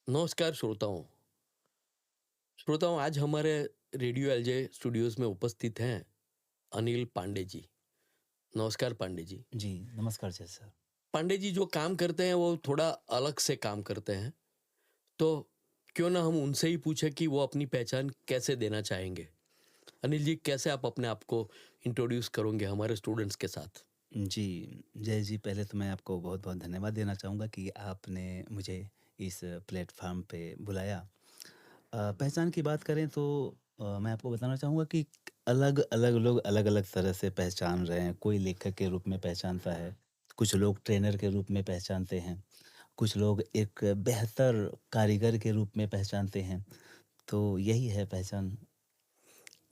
नमस्कार श्रोताओं। श्रोताओं, आज हमारे रेडियो एलजे स्टूडियोज में उपस्थित हैं अनिल पांडे जी। नमस्कार पांडे जी। जी, नमस्कार जय सर। पांडे जी जो काम करते हैं वो थोड़ा अलग से काम करते हैं, तो क्यों ना हम उनसे ही पूछे कि वो अपनी पहचान कैसे देना चाहेंगे। अनिल जी, कैसे आप अपने आप को इंट्रोड्यूस करोगे हमारे स्टूडेंट्स के साथ? जी, जय जी, पहले तो मैं आपको बहुत-बहुत धन्यवाद देना चाहूँगा कि आपने मुझे इस प्लेटफ़ॉर्म पे बुलाया। पहचान की बात करें तो मैं आपको बताना चाहूँगा कि अलग-अलग लोग अलग-अलग तरह से पहचान रहे हैं। कोई लेखक के रूप में पहचानता है, कुछ लोग ट्रेनर के रूप में पहचानते हैं, कुछ लोग एक बेहतर कारीगर के रूप में पहचानते हैं। तो यही है पहचान।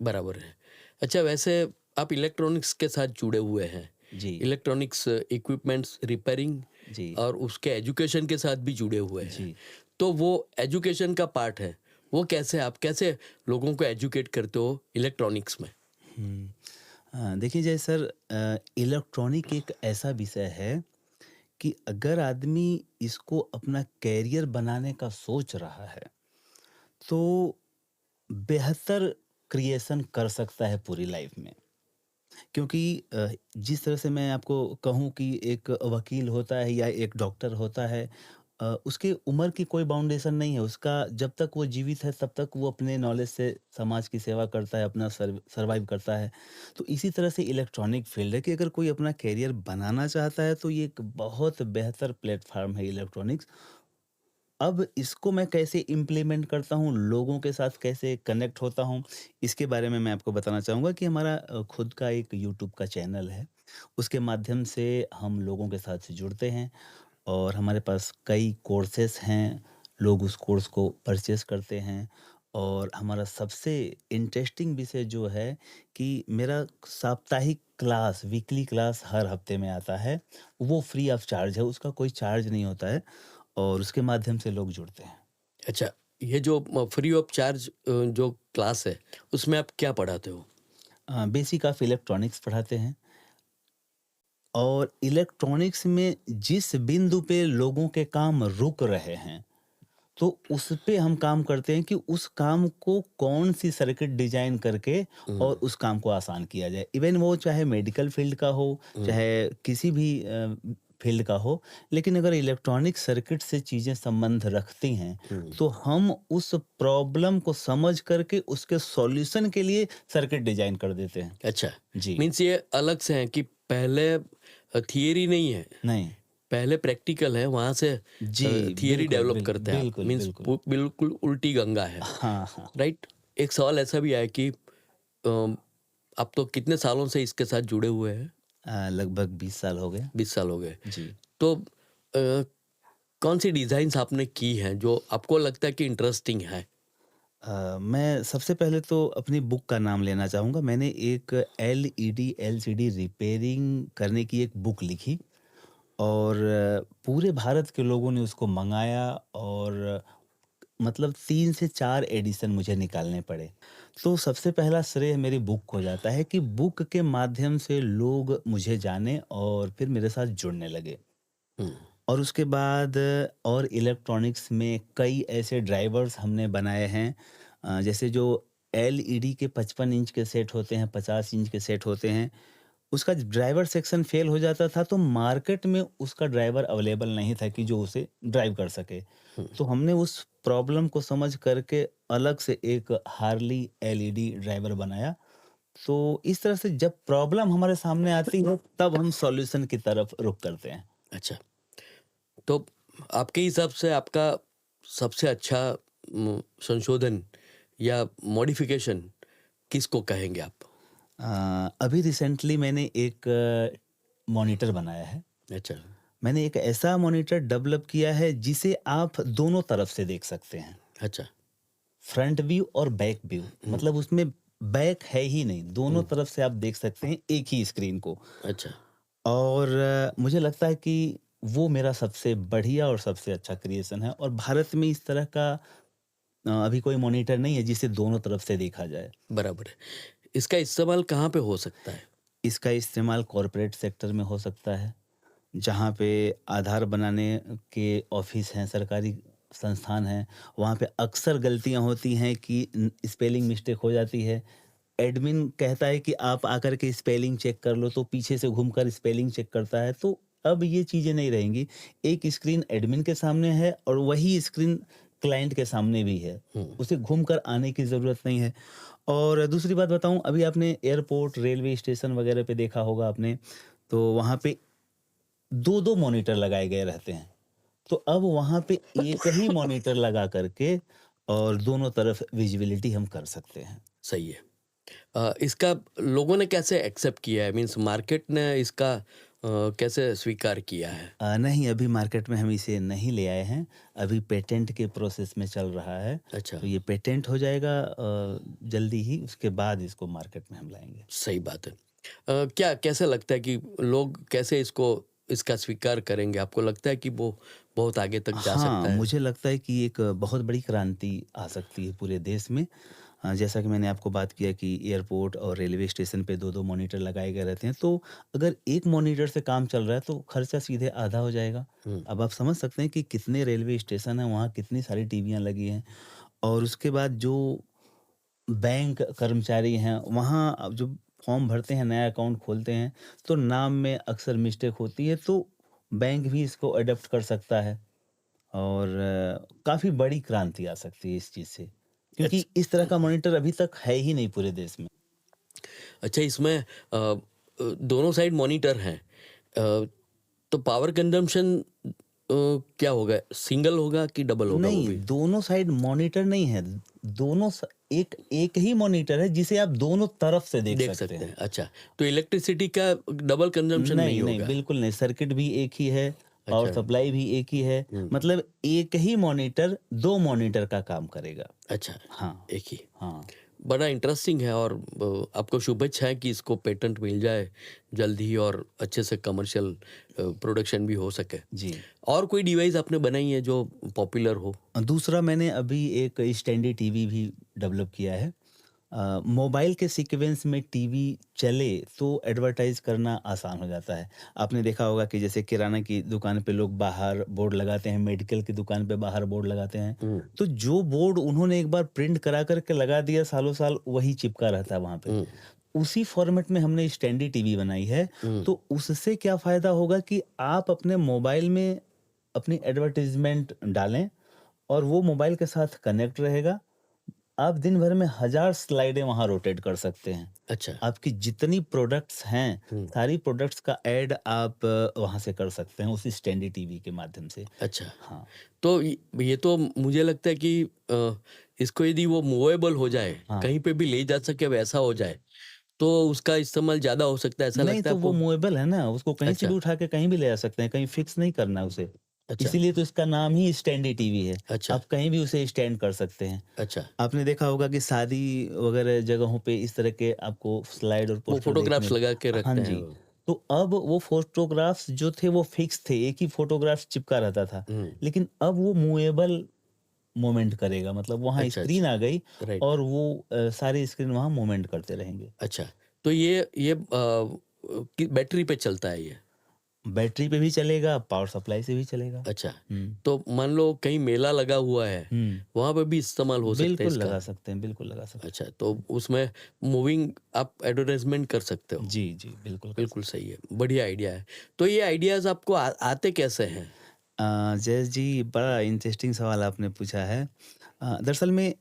बराबर है। अच्छा, वैसे आप इलेक्ट्रॉनिक्स के साथ जुड़े हुए हैं। जी, इलेक्ट्रॉनिक्स इक्विपमेंट्स रिपेयरिंग जी, और उसके एजुकेशन के साथ भी जुड़े हुए हैं। जी। तो वो एजुकेशन का पार्ट है, वो कैसे आप कैसे लोगों को एजुकेट करते हो इलेक्ट्रॉनिक्स में? हुँ। देखिए जय सर, इलेक्ट्रॉनिक एक ऐसा विषय है कि अगर आदमी इसको अपना करियर बनाने का सोच रहा है, तो बेहतर क्रिएशन कर सकता है पूरी लाइफ में। क्योंकि जिस तरह से मैं आपको कहूँ कि एक वकील होता है या एक डॉक्टर होता है, उसकी उम्र की कोई बाउंडेशन नहीं है। उसका जब तक वो जीवित है तब तक वो अपने नॉलेज से समाज की सेवा करता है, अपना सर्वाइव करता है। तो इसी तरह से इलेक्ट्रॉनिक फील्ड है कि अगर कोई अपना करियर बनाना चाहता है तो ये एक बहुत बेहतर प्लेटफ़ॉर्म है इलेक्ट्रॉनिक्स। अब इसको मैं कैसे इम्प्लीमेंट करता हूँ, लोगों के साथ कैसे कनेक्ट होता हूँ, इसके बारे में मैं आपको बताना चाहूँगा कि हमारा खुद का एक यूट्यूब का चैनल है। उसके माध्यम से हम लोगों के साथ जुड़ते हैं और हमारे पास कई कोर्सेज़ हैं, लोग उस कोर्स को परचेज़ करते हैं। और हमारा सबसे इंटरेस्टिंग विषय जो है कि मेरा साप्ताहिक क्लास, वीकली क्लास हर हफ्ते में आता है, वो फ्री ऑफ चार्ज है, उसका कोई चार्ज नहीं होता है। और उसके माध्यम से लोग जुड़ते हैं। अच्छा, ये जो फ्री ऑफ चार्ज जो क्लास है, उसमें आप क्या पढ़ाते हो? बेसिक ऑफ इलेक्ट्रॉनिक्स पढ़ाते हैं और इलेक्ट्रॉनिक्स में जिस बिंदु पे लोगों के काम रुक रहे हैं, तो उस पे हम काम करते हैं कि उस काम को कौन-सी सर्किट डिज़ाइन करके और हुँ, उस काम को आसान किया जाए। इवन वो चाहे मेडिकल फ़ील्ड का हो, हुँ, चाहे किसी भी फ़ील्ड का हो, लेकिन अगर इलेक्ट्रॉनिक सर्किट से चीज़ें संबंध रखती हैं, हुँ। तो हम उस प्रॉब्लम को समझ करके उसके सॉल्यूशन के लिए सर्किट डिज़ाइन कर देते हैं। अच्छा, जी। मीन्स ये अलग से हैं कि पहले थियरी नहीं है, नहीं। पहले प्रैक्टिकल है, वहाँ से जी, थियरी बिल्कुल, डेवलप करते हैं आप। बिल्कुल, मीन्स बिल्कुल। बिल्कुल उल्टी गंगा है, हाँ, हाँ। राइट? एक सवाल ऐसा भी आया कि आप तो कितने सालों से इसके साथ जुड़े हुए हैं? लगभग 20 साल हो गए। 20 साल हो गए। जी। तो कौन-सी डिज़ाइन्स आपने की हैं जो आपको लगता है कि इंटरेस्टिंग है? मैं सबसे पहले तो अपनी बुक का नाम लेना चाहूँगा। मैंने एक एलईडी, एलसीडी रिपेयरिंग करने की एक बुक लिखी और पूरे भारत के लोगों ने उसको मँगाया और मतलब 3 से 4 एडिशन मुझे निकालने पड़े। तो सबसे पहला श्रेय मेरी बुक को जाता है कि बुक के माध्यम से लोग मुझे जाने और फिर मेरे साथ जुड़ने लगे। हुँ, और उसके बाद और इलेक्ट्रॉनिक्स में कई ऐसे ड्राइवर्स हमने बनाए हैं, जैसे जो एलईडी के 55 इंच के सेट होते हैं, 50 इंच के सेट होते हैं, उसका ड्राइवर सेक्शन फेल हो जाता था तो मार्केट में उसका ड्राइवर अवेलेबल नहीं था कि जो उसे ड्राइव कर सके। हुँ। तो हमने उस प्रॉब्लम को समझ करके अलग से एक हार्ली एलईडी ड्राइवर बनाया। तो इस तरह से जब प्रॉब्लम हमारे सामने आती है तब हम सॉल्यूशन की तरफ रुख करते हैं। अच्छा, तो आपके हिसाब से आपका सबसे अच्छा संशोधन या मॉडिफ़िकेशन किसको कहेंगे आप? अभी रिसेंटली मैंने एक मॉनिटर बनाया है। अच्छा, मैंने एक ऐसा मॉनिटर डेवलप किया है जिसे आप दोनों तरफ से देख सकते हैं। अच्छा। फ्रंट व्यू और बैक व्यू, हुँ, मतलब उसमें बैक है ही नहीं, दोनों हुँ, तरफ से आप देख सकते हैं एक ही स्क्रीन को। अच्छा, और मुझे लगता है कि वो मेरा सबसे बढ़िया और सबसे अच्छा क्रिएशन है और भारत में इस तरह का अभी कोई मॉनिटर नहीं है जिसे दोनों तरफ से देखा जाए। बराबर है। इसका इस्तेमाल कहाँ पे हो सकता है? इसका इस्तेमाल कॉर्पोरेट सेक्टर में हो सकता है, जहाँ पे आधार बनाने के ऑफ़िस हैं सरकारी, संस्थान हैं, वहाँ पे अक्सर गलतियाँ होती हैं कि स्पेलिंग मिस्टेक हो जाती है। एडमिन कहता है कि आप आकर के स्पेलिंग चेक कर लो, तो पीछे से घूमकर स्पेलिंग चेक करता है। तो अब ये चीज़ें नहीं रहेंगी। एक स्क्रीन एडमिन के सामने है और वही स्क्रीन क्लाइंट के सामने भी है। हुँ, उसे घूमकर आने की ज़रूरत नहीं है। और दूसरी बात बताऊँ, अभी आपने एयरपोर्ट, रेलवे स्टेशन वगैरह पे देखा होगा आपने, तो वहाँ पे 2-2 मॉनिटर लगाए गए रहते हैं। तो अब वहाँ पे एक ही मॉनिटर लगा करके और दोनों तरफ विज़िबिलिटी हम कर सकते हैं। सही है। इसका लोगों ने कैसे एक्सेप्ट किया है? मीन्स मार्केट ने इसका कैसे स्वीकार किया है? नहीं, अभी मार्केट में हम इसे नहीं ले आए हैं। अभी पेटेंट के प्रोसेस में चल रहा है। अच्छा, तो ये पेटेंट हो जाएगा जल्दी ही, उसके बाद इसको मार्केट में हम लाएँगे। सही बात है। क्या कैसे लगता है कि लोग कैसे इसका स्वीकार करेंगे? आपको लगता है कि वो बहुत आगे तक जा हाँ, सकता है? मुझे लगता है कि एक बहुत बड़ी क्रांति आ सकती है पूरे देश में। जैसा कि मैंने आपको बात किया कि एयरपोर्ट और रेलवे स्टेशन पे 2-2 मॉनिटर लगाए गए रहते हैं, तो अगर एक मॉनिटर से काम चल रहा है, तो खर्चा सीधे आधा हो जाएगा। हुँ, अब आप समझ सकते हैं कि कितने रेलवे स्टेशन हैं, वहाँ कितनी सारी टीवियाँ लगी हैं। और उसके बाद जो बैंक कर्मचारी हैं, वहाँ अब जो फॉर्म भरते हैं, नया अकाउंट खोलते हैं, तो नाम में अक्सर मिस्टेक होती है, तो बैंक भी इसको अडॉप्ट कर सकता है। और काफ़ी बड़ी क्रांति आ सकती है इस चीज़ से, क्योंकि अच्छ इस तरह का मॉनिटर अभी तक है ही नहीं पूरे देश में। अच्छा इसमें दोनों साइड मॉनिटर हैं। तो पावर कंज़म्पशन क्या होगा? सिंगल होगा कि डबल होगा वो नहीं, भी? दोनों साइड मॉनिटर नहीं है, दोनों स एक एक ही मॉनिटर है जिसे आप दोनों तरफ से देख देख सकते सकते हैं, हैं। अच्छा। तो इलेक्ट्रिसिटी का डबल कंज़म्पशन नहीं नहीं, नहीं, होगा? बिल्कुल नहीं, सर्किट भी एक ही है, पावर अच्छा, सप्लाई भी एक ही है, हुँ, मतलब एक ही मॉनिटर 2 मॉनिटर का काम करेगा। अच्छा, हाँ, एक ही। हाँ। बड़ा इंटरेस्टिंग है और आपको शुभेच्छाएँ कि इसको पेटेंट मिल जाए जल्द ही और अच्छे से कमर्शियल प्रोडक्शन भी हो सके। जी। और कोई डिवाइस आपने बनाई है जो पॉपुलर हो? दूसरा मैंने अभी एक स्टैंडी टीवी भी डेवलप किया है। मोबाइल के सीक्वेंस में टीवी चले तो एडवर्टाइज करना आसान हो जाता है। आपने देखा होगा कि जैसे किराना की दुकान पे लोग बाहर बोर्ड लगाते हैं, मेडिकल की दुकान पे बाहर बोर्ड लगाते हैं। हुँ, तो जो बोर्ड उन्होंने एक बार प्रिंट करा कर के लगा दिया, सालों साल वही चिपका रहता है वहाँ पे। हुँ, उसी फॉर्मेट में हमने स्टैंडी टीवी बनाई है। हुँ, तो उससे क्या फ़ायदा होगा कि आप अपने मोबाइल में अपनी एडवर्टाइज़मेंट डालें और वो मोबाइल के साथ कनेक्ट रहेगा। आप दिन भर में हज़ार स्लाइडें वहाँ रोटेट कर सकते हैं। अच्छा, आपकी जितनी प्रोडक्ट्स हैं, हुँ, सारी प्रोडक्ट्स का ऐड आप वहाँ से कर सकते हैं उसी स्टैंडी टीवी के माध्यम से। अच्छा। हाँ, तो ये तो मुझे लगता है कि इसको यदि वो मूवेबल हो जाए, हाँ। कहीं पे भी ले जा सके वैसा हो जाए, तो उसका इस्तेमाल ज़्यादा हो सकता है, ऐसा नहीं, लगता है तो वो आपको? मूवेबल है ना, उसको कहीं से अच्छा, भी उठा के कहीं भी ले जा सकते हैं, कहीं फिक्स नहीं करना है उसे। अच्छा, इसीलिए तो इसका नाम ही स्टैंडी टीवी है। अच्छा, आप कहीं भी उसे स्टैंड कर सकते हैं। अच्छा। आपने देखा होगा कि शादी वगैरह जगहों पे इस तरह के आपको स्लाइड और वो पोस्टर देखने। फ़ोटोग्राफ्स लगा के हाँ रखते हैं जी। वो। तो अब वो फ़ोटोग्राफ्स जो थे वो फिक्स थे, एक ही फ़ोटोग्राफ चिपका रहता था। हुँ, लेकिन अब वो मूवेबल मूवमेंट करेगा, मतलब वहाँ अच्छा, स्क्रीन अच्छा, आ गई राइट, और वो सारी स्क्रीन वहाँ मूवमेंट करते रहेंगे। अच्छा। तो ये कि बैटरी पे चलता है ये? बैटरी पे भी चलेगा, पावर सप्लाई से भी चलेगा। अच्छा, हुँ, तो मान लो कहीं मेला लगा हुआ है, हुँ। वहाँ पे भी इस्तेमाल हो सकता है बिल्कुल इसका? लगा सकते हैं, बिल्कुल लगा सकते अच्छा, तो उसमें मूविंग आप एडवर्टाइज़मेंट कर सकते हैं। हो। जी, जी, बिल्कुल कर बिल्कुल सकते सही है, बढ़िया आइडिया है। तो ये आइडियाज़ आपको आते कैसे हैं? हैं। जयेश जी, बड़ा इंटरेस्टिंग सवाल आपने पूछा है। दरअसल में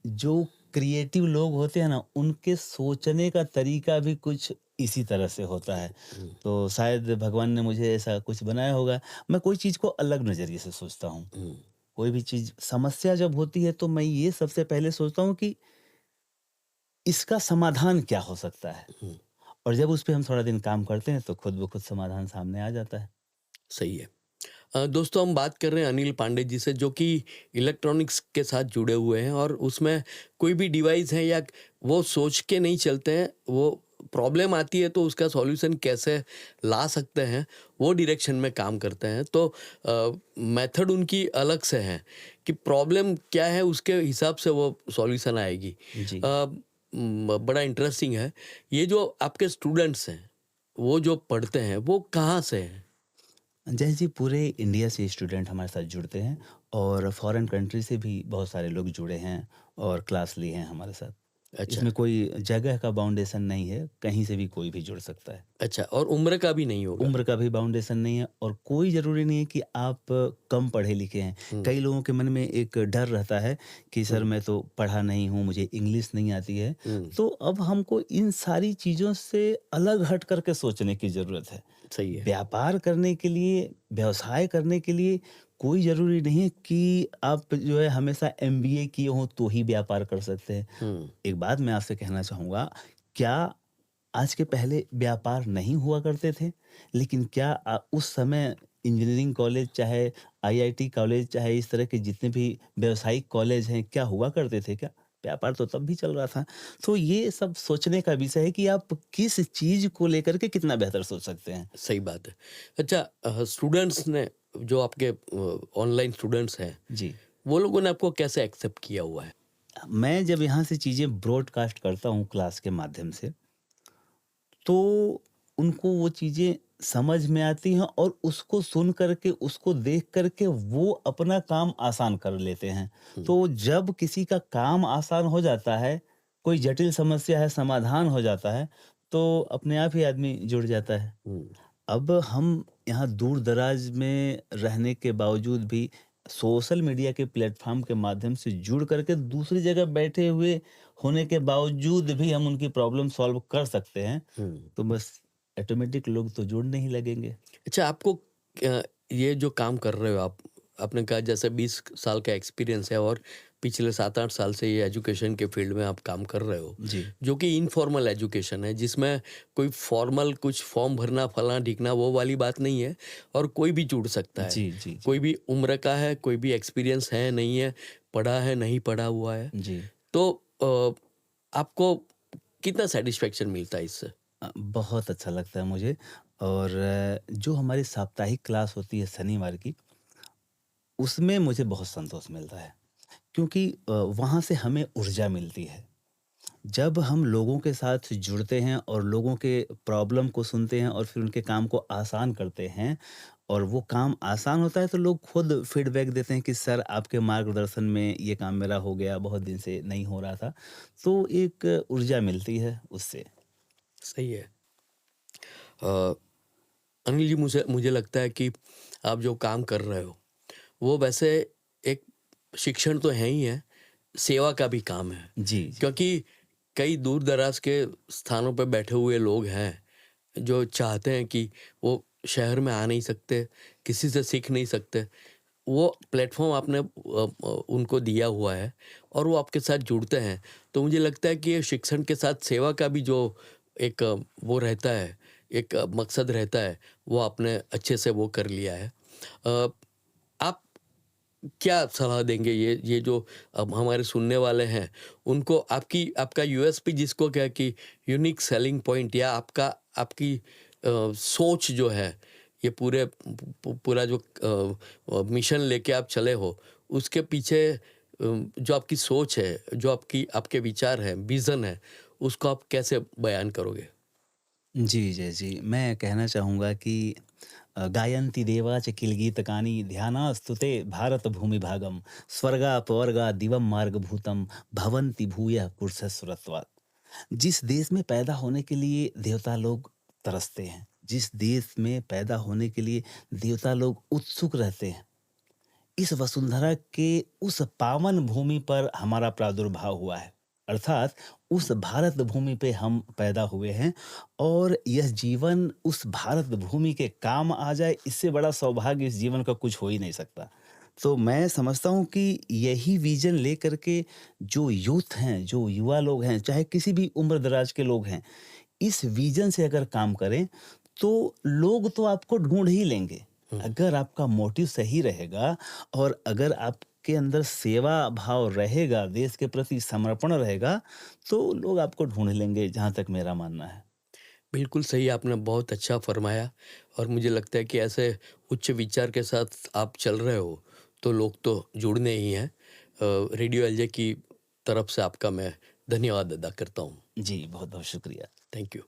जो क्रिएटिव लोग होते हैं ना, उनके सोचने का तरीका भी कुछ इसी तरह से होता है। हुँ, तो शायद भगवान ने मुझे ऐसा कुछ बनाया होगा। मैं कोई चीज़ को अलग नज़रिए से सोचता हूँ। हुँ, कोई भी चीज़ समस्या जब होती है तो मैं ये सबसे पहले सोचता हूँ कि इसका समाधान क्या हो सकता है? हुँ, और जब उस पे हम थोड़ा दिन काम करते हैं तो खुद ब खुद समाधान सामने आ जाता है। सही है। दोस्तों हम बात कर रहे हैं अनिल पांडे जी से जो कि इलेक्ट्रॉनिक्स के साथ जुड़े हुए हैं और उसमें कोई भी डिवाइस है या वो सोच के नहीं चलते हैं, वो प्रॉब्लम आती है तो उसका सॉल्यूशन कैसे ला सकते हैं, वो डायरेक्शन में काम करते हैं। तो मेथड उनकी अलग से है कि प्रॉब्लम क्या है उसके हिसाब से वो सॉल्यूशन आएगी। जी। बड़ा इंटरेस्टिंग है। ये जो आपके स्टूडेंट्स हैं, वो जो पढ़ते हैं, वो कहाँ से हैं? जय जी, पूरे इंडिया से स्टूडेंट हमारे साथ जुड़ते हैं और फॉरेन कंट्री से भी बहुत सारे लोग जुड़े हैं और क्लास लिए हैं हमारे साथ। अच्छा, इसमें कोई जगह का बाउंडेशन नहीं है, कहीं से भी कोई भी जुड़ सकता है। अच्छा और उम्र का भी नहीं होगा? उम्र का भी बाउंडेशन नहीं है और कोई ज़रूरी नहीं है कि आप कम पढ़े लिखे हैं। हुँ, कई लोगों के मन में एक डर रहता है कि सर हुँ, मैं तो पढ़ा नहीं हूँ, मुझे इंग्लिश नहीं आती है। हुँ, तो अब हमको इन सारी चीज़ों से अलग हट कर के सोचने की ज़रूरत है। सही है। व्यापार करने के लिए, व्यवसाय करने के लिए कोई ज़रूरी नहीं है कि आप जो है हमेशा एमबीए किए हों तो ही व्यापार कर सकते हैं। हुँ, एक बात मैं आपसे कहना चाहूँगा, क्या आज के पहले व्यापार नहीं हुआ करते थे? लेकिन क्या उस समय इंजीनियरिंग कॉलेज चाहे आईआईटी कॉलेज चाहे इस तरह के जितने भी व्यावसायिक कॉलेज हैं, क्या हुआ करते थे क्या? व्यापार तो तब भी चल रहा था। तो ये सब सोचने का विषय है कि आप किस चीज़ को लेकर के कितना बेहतर सोच सकते हैं। सही बात है। अच्छा स्टूडेंट्स ने जो आपके ऑनलाइन स्टूडेंट्स हैं, जी। वो लोगों ने आपको कैसे एक्सेप्ट किया हुआ है? मैं जब यहाँ से चीज़ें ब्रॉडकास्ट करता हूँ क्लास के माध्यम से, तो उनको वो चीज़ें समझ में आती हैं और उसको सुन कर के, उसको देख कर के वो अपना काम आसान कर लेते हैं। हुँ, तो जब किसी का काम आसान हो जाता है, कोई जटिल समस्या है समाधान हो जाता है, तो अपने आप ही आदमी जुड़ जाता है। हुँ, अब हम यहाँ दूर-दराज में रहने के बावजूद भी सोशल मीडिया के प्लेटफ़ॉर्म के माध्यम से जुड़ कर के दूसरी जगह बैठे हुए होने के बावजूद भी हम उनकी प्रॉब्लम सॉल्व कर सकते हैं। हुँ। तो बस ऑटोमेटिक लोग तो जुड़ने ही लगेंगे। अच्छा आपको ये जो काम कर रहे हो आप, आपने कहा जैसे 20 साल का एक्सपीरियंस है और पिछले 7-8 साल से ये एजुकेशन के फील्ड में आप काम कर रहे हो, जी। जो कि इनफॉर्मल एजुकेशन है जिसमें कोई फॉर्मल कुछ फॉर्म भरना, फलाना-ढिकना वो वाली बात नहीं है और कोई भी जुड़ सकता है। जी, जी, जी। कोई भी उम्र का है, कोई भी एक्सपीरियंस है, नहीं है, पढ़ा है, नहीं पढ़ा हुआ है। जी। तो आपको कितना सैटिस्फैक्शन मिलता है इससे? बहुत अच्छा लगता है मुझे और जो हमारी साप्ताहिक क्लास होती है शनिवार की, उसमें मुझे बहुत संतोष मिलता है क्योंकि वहाँ से हमें ऊर्जा मिलती है। जब हम लोगों के साथ जुड़ते हैं और लोगों के प्रॉब्लम को सुनते हैं और फिर उनके काम को आसान करते हैं और वो काम आसान होता है तो लोग खुद फीडबैक देते हैं कि सर आपके मार्गदर्शन में ये काम मेरा हो गया, बहुत दिन से नहीं हो रहा था। तो एक ऊर्जा मिलती है उससे। सही है। अ, अनिल जी मुझे मुझे लगता है कि आप जो काम कर रहे हो वो वैसे एक शिक्षण तो है ही है, सेवा का भी काम है। जी, जी। क्योंकि कई दूर-दराज के स्थानों पे बैठे हुए लोग हैं, जो चाहते हैं कि वो शहर में आ नहीं सकते, किसी से सीख नहीं सकते। वो प्लेटफ़ॉर्म आपने उनको दिया हुआ है और वो आपके साथ जुड़ते हैं। तो मुझे लगता है कि ये शिक्षण के साथ सेवा का भी जो एक वो रहता है, एक मकसद रहता है, वो आपने अच्छे से वो कर लिया है। अ, आप क्या सलाह देंगे ये जो अब हमारे सुनने वाले हैं उनको आपकी आपका यूएसपी जिसको क्या कि यूनिक सेलिंग पॉइंट या आपका आपकी सोच जो है ये पूरा जो मिशन लेके आप चले हो उसके पीछे जो आपकी सोच है जो आपकी आपके विचार हैं विजन है उसको आप कैसे बयान करोगे? जी, जी, जी। मैं कहना चाहूँगा कि गायन्ति देवाच किलगीतकानि ध्यानास्तु ते भारतभूमिभागं स्वर्गापवर्गा दिवं मार्गभूतं भवन्ति भूयः पुरुषस्वरत्वात्। जिस देश में पैदा होने के लिए देवता लोग तरसते हैं, जिस देश में पैदा होने के लिए देवता लोग उत्सुक रहते हैं, इस वसुंधरा के उस पावन भूमि पर हमारा प्रादुर्भाव हुआ है। अर्थात उस भारत भूमि पे हम पैदा हुए हैं और यह जीवन उस भारत भूमि के काम आ जाए, इससे बड़ा सौभाग्य इस जीवन का कुछ हो ही नहीं सकता। तो मैं समझता हूँ कि यही विज़न लेकर के जो यूथ हैं, जो युवा लोग हैं, चाहे किसी भी उम्र दराज के लोग हैं, इस विज़न से अगर काम करें, तो लोग तो आपको ढूँढ ही लेंगे। हुँ, अगर आपका मोटिव सही रहेगा और अगर आपके अंदर सेवा भाव रहेगा, देश के प्रति समर्पण रहेगा, तो लोग आपको ढूँढ लेंगे, जहाँ तक मेरा मानना है। बिल्कुल सही आपने बहुत अच्छा फरमाया और मुझे लगता है कि ऐसे उच्च विचार के साथ आप चल रहे हो तो लोग तो जुड़ने ही हैं। रेडियो एलजे की तरफ से आपका मैं धन्यवाद अदा करता हूँ। जी, बहुत-बहुत शुक्रिया। Thank you.